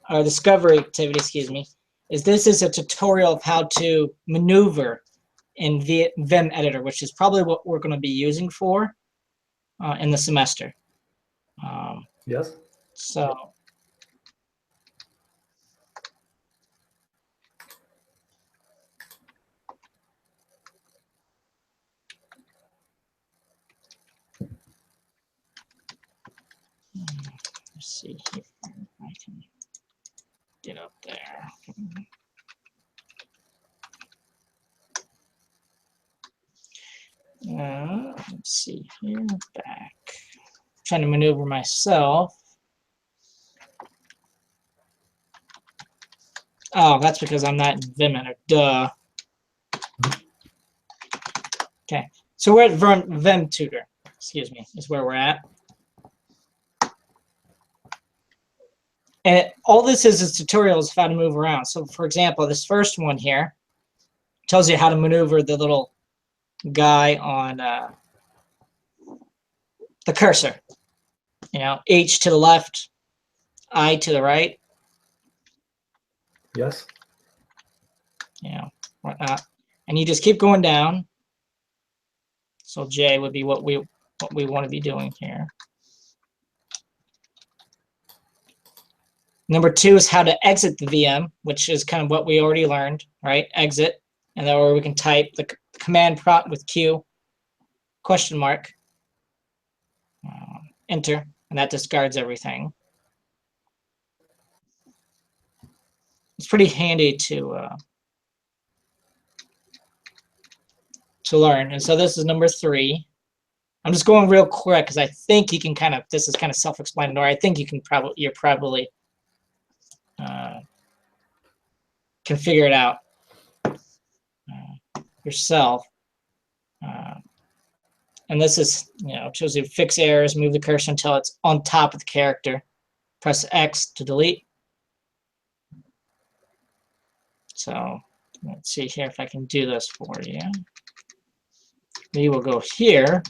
our discovery activity, excuse me, is this is a tutorial of how to maneuver in Vim Editor, which is probably what we're going to be using for in the semester. Yes. So let's see here if I can get up there. Let's see here, back. Trying to maneuver myself. Oh, that's because I'm not in Vim Editor. Duh. Okay, so we're at Vim Tutor. Excuse me, is where we're at. And all this is tutorials of how to move around. So, for example, this first one here tells you how to maneuver the little guy on the cursor. You know, H to the left, I to the right. Yes. You know, whatnot. And you just keep going down. So J would be what we want to be doing here. Number 2 is how to exit the VM, which is kind of what we already learned, right? Exit, and then where we can type the command prompt with Q, question mark, enter, and that discards everything. It's pretty handy to learn. And so this is number 3. I'm just going real quick because I think you can kind of, this is kind of self-explanatory. I think you can probably, you're probably can figure it out yourself. And this is, you know, shows you fix errors, move the cursor until it's on top of the character. Press X to delete. So let's see here if I can do this for you. We will go here.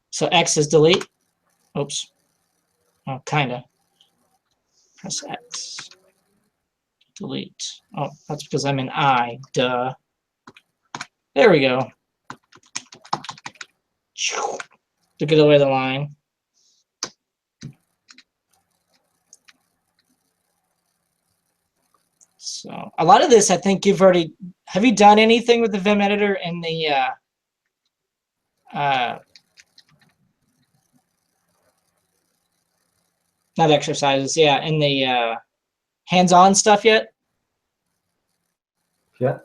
So X is delete. Oops. Oh, kinda. Press X. Delete. Oh, that's because I'm in I. Duh. There we go. To get away the line. So a lot of this, I think you've already. Have you done anything with the Vim editor in the not exercises, yeah, in the hands-on stuff yet? Yeah.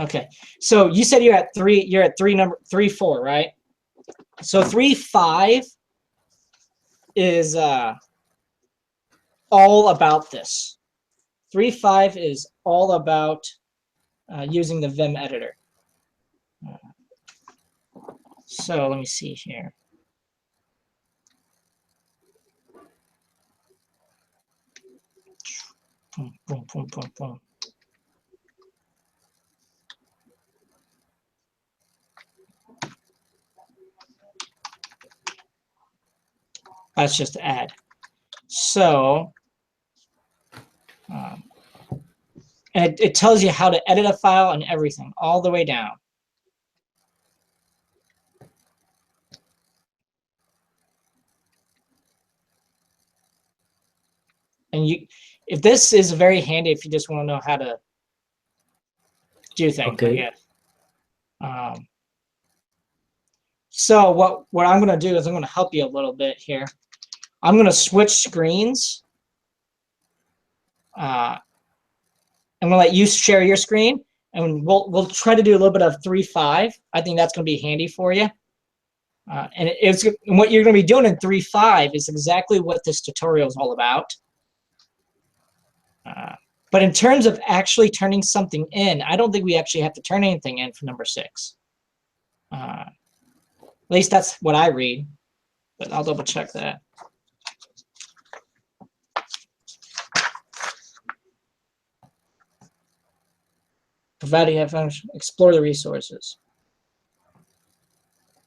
Okay. So you said you're at 3. You're at 3.4, right? So 3.5 is all about this. 3.5 is all about using the Vim editor. So let me see here. Boom, boom, boom, boom, boom. That's just add. So, and it tells you how to edit a file and everything, all the way down. And if this is very handy if you just want to know how to do things, okay. I guess. So what I'm going to do is I'm going to help you a little bit here. I'm going to switch screens. I'm going to let you share your screen, and we'll try to do a little bit of 3.5. I think that's going to be handy for you. And what you're going to be doing in 3.5 is exactly what this tutorial is all about. But in terms of actually turning something in, I don't think we actually have to turn anything in for number 6. At least that's what I read, but I'll double check that. Providing have explore the resources.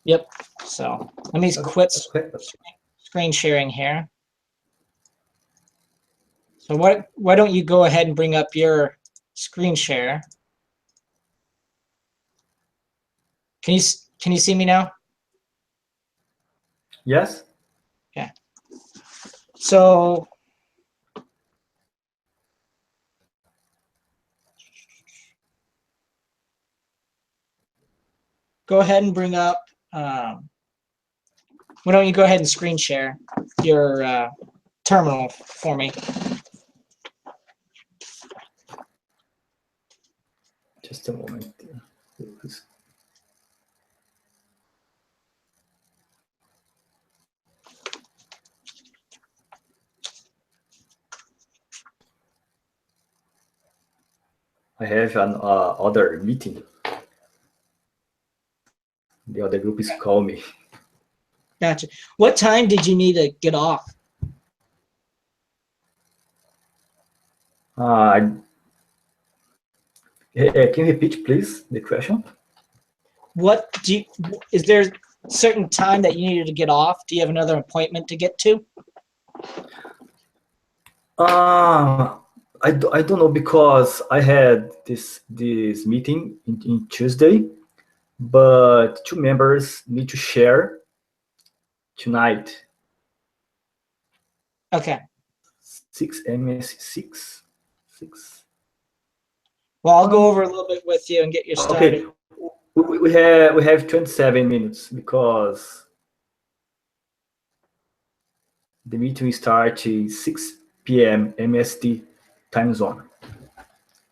Yep. So let me quit screen sharing here. So why don't you go ahead and bring up your screen share? Can you see me now? Yes. Yeah. So go ahead and bring up. Why don't you go ahead and screen share your terminal for me? Just a moment. I have an other meeting. The other group is calling me. Gotcha. What time did you need to get off? Can you repeat, please, the question? Is there a certain time that you needed to get off? Do you have another appointment to get to? I don't know, because I had this meeting in Tuesday, but 2 members need to share tonight. Okay. 6 MS 6. Well, I'll go over a little bit with you and get you started. Okay, we have 27 minutes because the meeting starts at 6 p.m. MST time zone.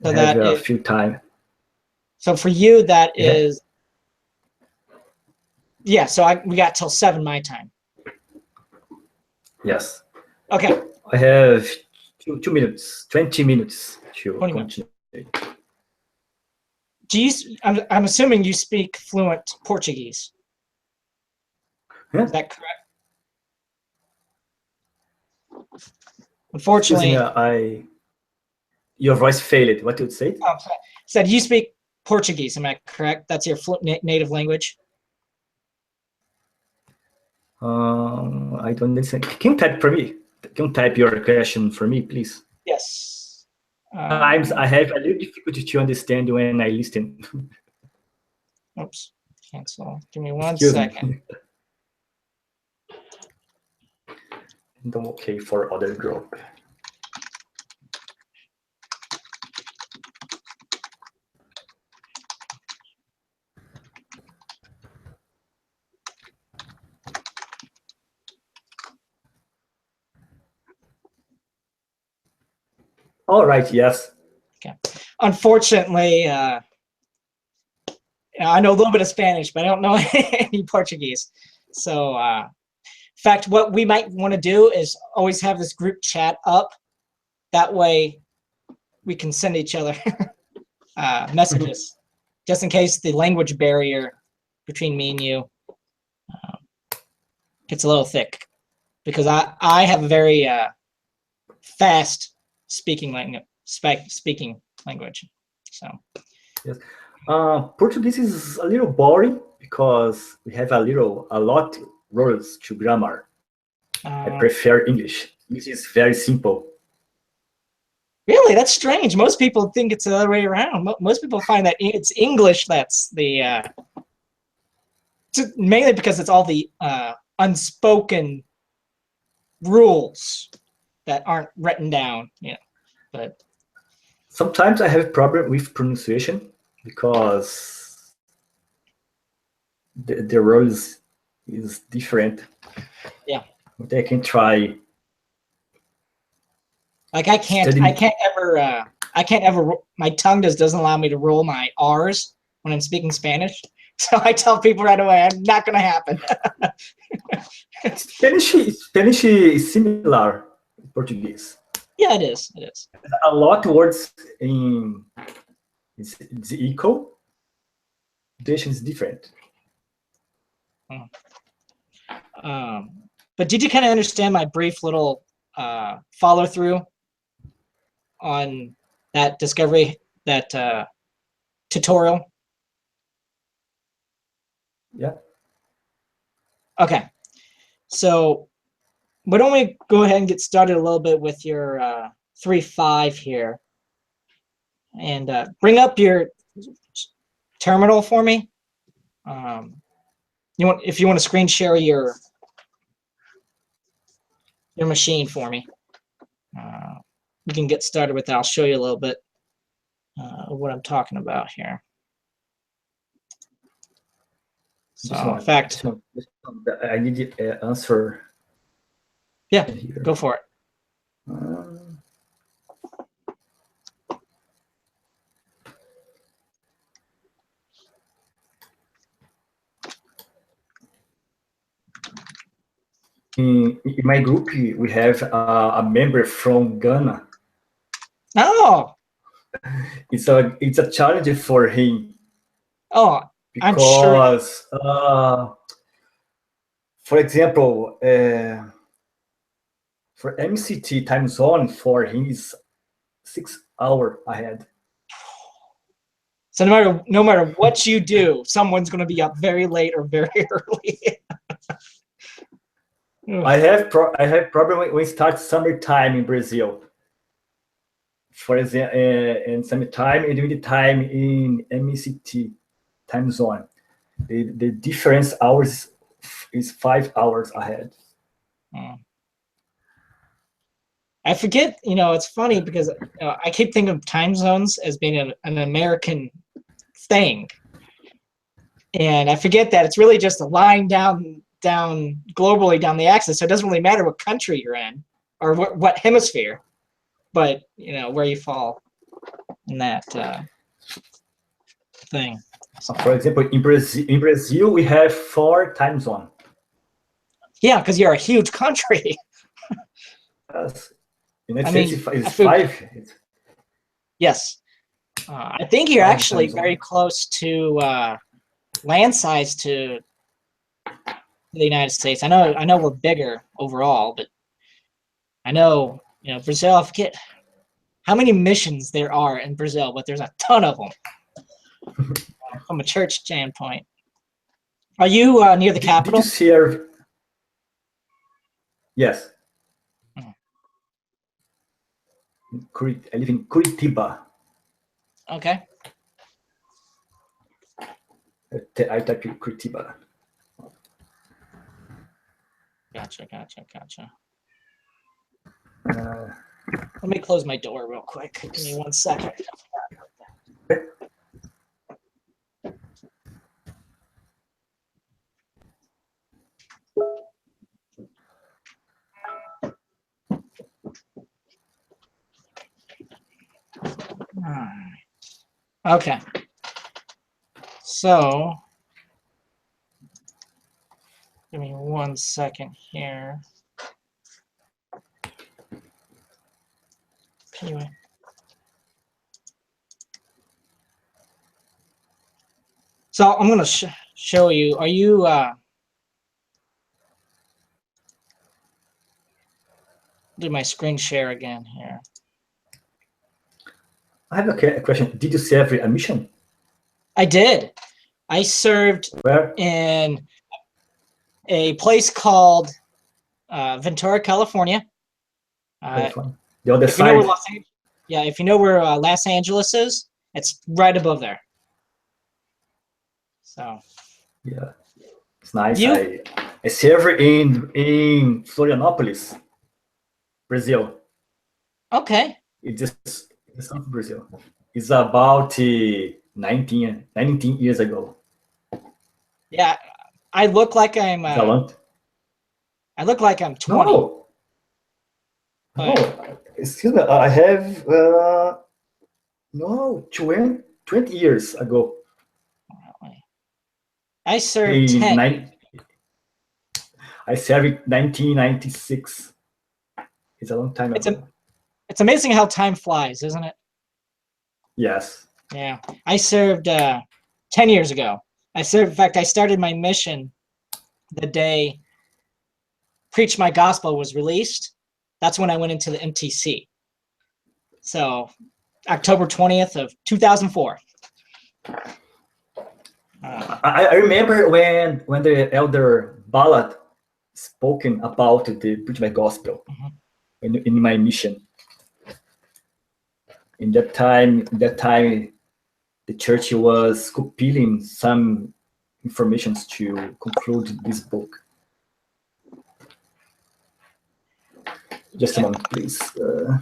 So I have a few time. So for you, that is, yeah. So we got till 7 my time. Yes. Okay. I have 2 minutes, 20 minutes to 20 continue. minutes. I'm assuming you speak fluent Portuguese. Yeah. Is that correct? Unfortunately, your voice failed. What did you say? Oh, said you speak Portuguese. Am I correct? That's your native language. I don't understand. Can you type for me? Can you type your question for me, please? Yes. Sometimes I have a little difficulty to understand when I listen. Oops. Cancel. Give me one Excuse second. me. And I'm okay for other group. All right. Yes. Okay. Unfortunately, I know a little bit of Spanish, but I don't know any Portuguese. So, in fact, what we might want to do is always have this group chat up. That way, we can send each other messages, just in case the language barrier between me and you gets a little thick, because I have a very fast speaking language. So yes, Portuguese is a little boring because we have a lot rules to grammar. I prefer English. English is very simple. Really, that's strange. Most people think it's the other way around. Most people find that it's English that's the mainly because it's all the unspoken rules that aren't written down. Yeah, but sometimes I have a problem with pronunciation because the rules is different. Yeah, but I can try. Like I can't ever. My tongue doesn't allow me to roll my R's when I'm speaking Spanish. So I tell people right away, I'm not going to happen. Spanish is similar to Portuguese. Yeah, it is. It is. A lot of words in it's equal. Pronunciation is different. But did you kind of understand my brief little follow through on that discovery, that tutorial? Yeah. Okay. So why don't we go ahead and get started a little bit with your CIT325 here. And bring up your terminal for me. If you want to screen share your machine for me. You can get started with that. I'll show you a little bit of what I'm talking about here. So, in fact, I need to answer. Yeah, go for it. In my group, we have a member from Ghana. Oh, it's a challenge for him. Oh, because I'm sure. For example, for MCT time zone for him is 6 hours ahead. So no matter what you do, someone's going to be up very late or very early. I have problem when we start summertime in Brazil. For example, in summertime and during the time in MCT time zone, the difference hours is 5 hours ahead. I forget, it's funny because I keep thinking of time zones as being an American thing. And I forget that it's really just a line down globally down the axis. So it doesn't really matter what country you're in or what hemisphere, but where you fall in that thing. So, for example, in Brazil, we have 4 time zones. Yeah, because you're a huge country. Yes. It's 5. Yes. I think you're actually very close to land size to the United States. I know we're bigger overall, but I know, Brazil, I forget how many missions there are in Brazil, but there's a ton of them from a church standpoint. Are you near the capital? Did you see our... Yes. I live in Curitiba. Okay. I type in Curitiba. Gotcha. Let me close my door real quick. Give me 1 second. Okay. So, give me 1 second here. Anyway. So I'm going to show you. Are you? Do my screen share again here. I have a question. Did you serve a mission? I did. I served Where? In a place called Ventura, California. The other side. If you know where Los Angeles is, it's right above there. So. Yeah, it's nice. I served in Florianópolis, Brazil. Okay. It's not Brazil. It's about 19 years ago. Yeah, I look like I'm. I look like I'm 20. No. No, excuse me. I have 20 years ago. I served 10. I served in 1996. It's a long time ago. It's amazing how time flies, isn't it? Yes. Yeah. I served 10 years ago. In fact, I started my mission the day Preach My Gospel was released. That's when I went into the MTC. So, October 20th of 2004. I remember when the elder Ballard spoken about the Preach My Gospel in my mission. In that time, the church was compiling some information to conclude this book. Just a moment, please. All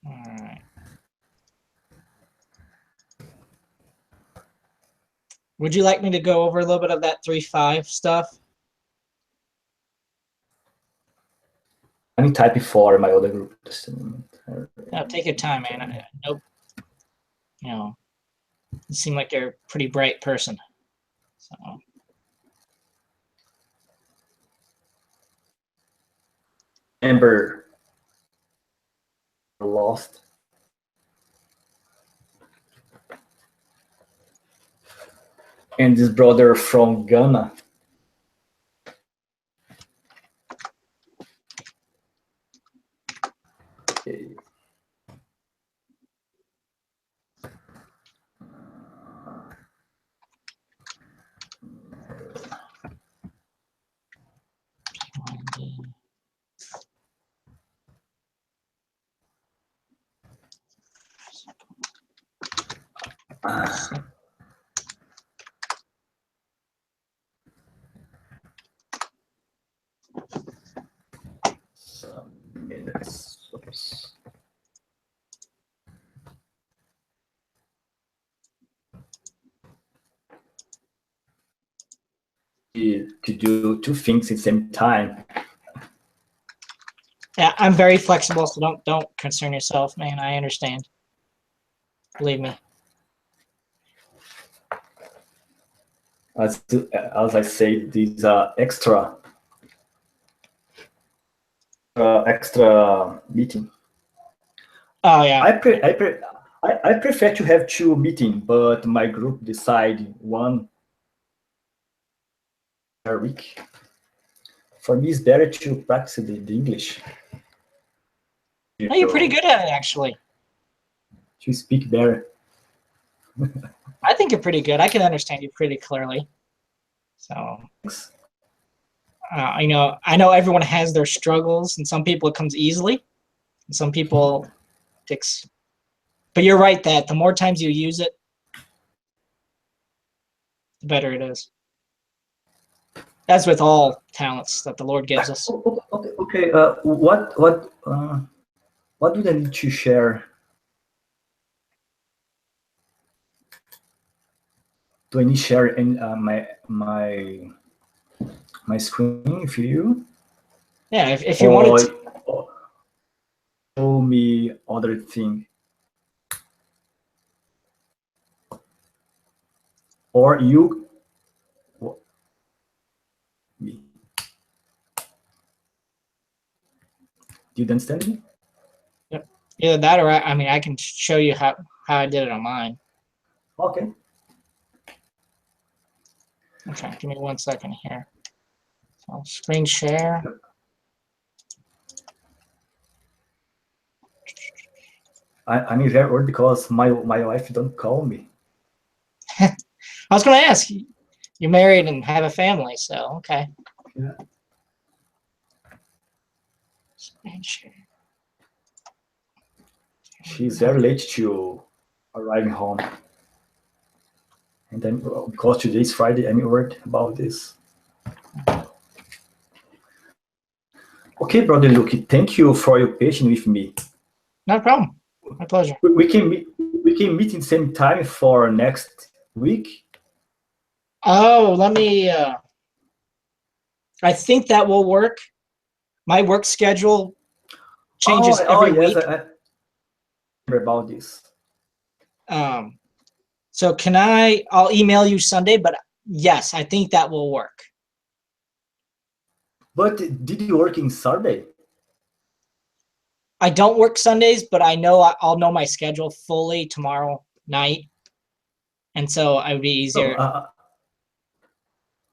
right. Would you like me to go over a little bit of that 3.5 stuff? I'm typing for my other group. Just a moment. No, take your time, man. Nope. You know, you seem like you're a pretty bright person. So. Amber lost. And this brother from Ghana. Okay. Some minutes. Oops. To do two things at the same time. Yeah, I'm very flexible, so don't concern yourself, man. I understand. Believe me. As I say, these are extra meeting. Oh yeah. I prefer to have two meetings, but my group decide one per week. For me, it's better to practice the English. No, you're pretty good at it, actually. To speak better. I think you're pretty good. I can understand you pretty clearly. So, I know everyone has their struggles, and some people it comes easily, and some people takes. But you're right that the more times you use it, the better it is. As with all talents that the Lord gives us. Okay. What do they need to share? Do I need to share in my screen for you? Yeah, if you wanted to. Show me other thing. Or you. Me. Do you understand me? Yep. Either that, or I mean, I can show you how I did it on mine. Okay. Okay, give me 1 second here. So screen share. I'm very worried because my wife don't call me. I was going to ask. You're married and have a family, so okay. Yeah. Screen share. She's very late to arriving home. And then, because today is Friday, I'm worried about this. Okay, brother Luke, thank you for your patience with me. No problem. My pleasure. We can meet in the same time for next week. Oh, let me. I think that will work. My work schedule changes every week. I remember about this. So can I'll email you Sunday, but yes, I think that will work. But did you work in Saturday? I don't work Sundays, but I know I'll know my schedule fully tomorrow night, and so it would be easier.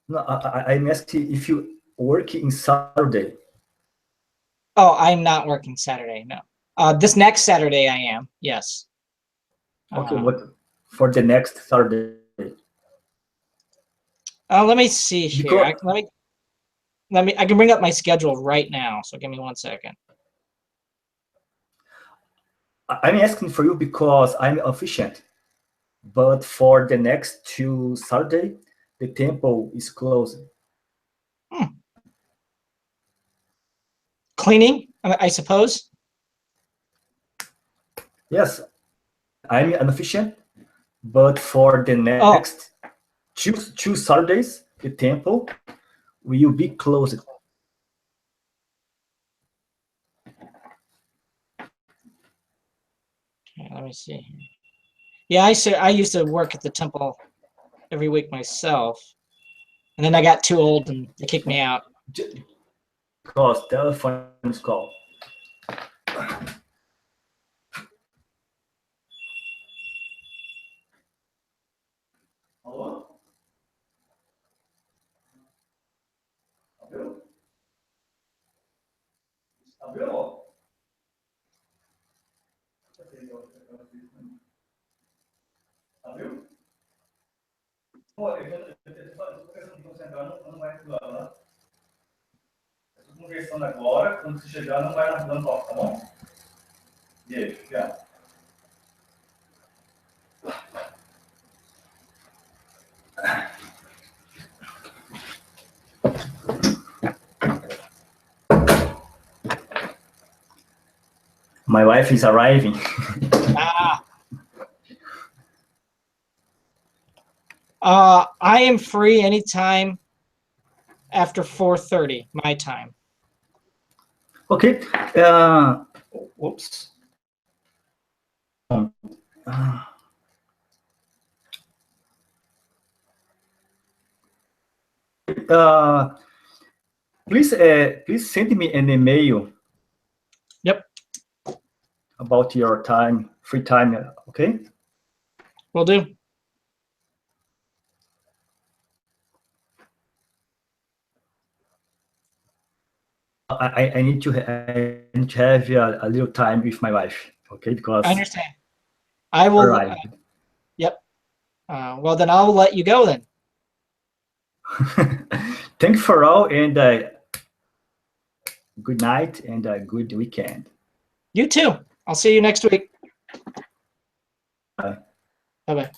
No, I'm asking if you work in Saturday. Oh, I'm not working Saturday. No. This next Saturday I am. Yes. Okay, what for the next Saturday? Let me see here. Because I can bring up my schedule right now. So give me 1 second. I'm asking for you because I'm efficient, but for the next 2 Saturday, the temple is closed. Cleaning, I suppose. Yes, I'm efficient, but for the next two Saturdays, the temple will be closed. Okay, let me see. Yeah, I used to work at the temple every week myself, and then I got too old and they kicked me out. Because telephone is called. Alô? Abriu? Abriu? Abriu? Pô, eu estou pensando que você entrar, não vai pular lá. Estou conversando agora, quando você chegar, não vai na porta, tá bom? E aí, obrigado. My wife is arriving. I am free anytime after 4:30 my time. Okay. Whoops. Please send me an email. Yep. About your time, free time. Okay. Will do. I need to have a little time with my wife. Okay, because I understand. I will. Yep. Well, then I'll let you go then. Thank you for all, and good night and a good weekend. You too. I'll see you next week. Bye. Bye-bye.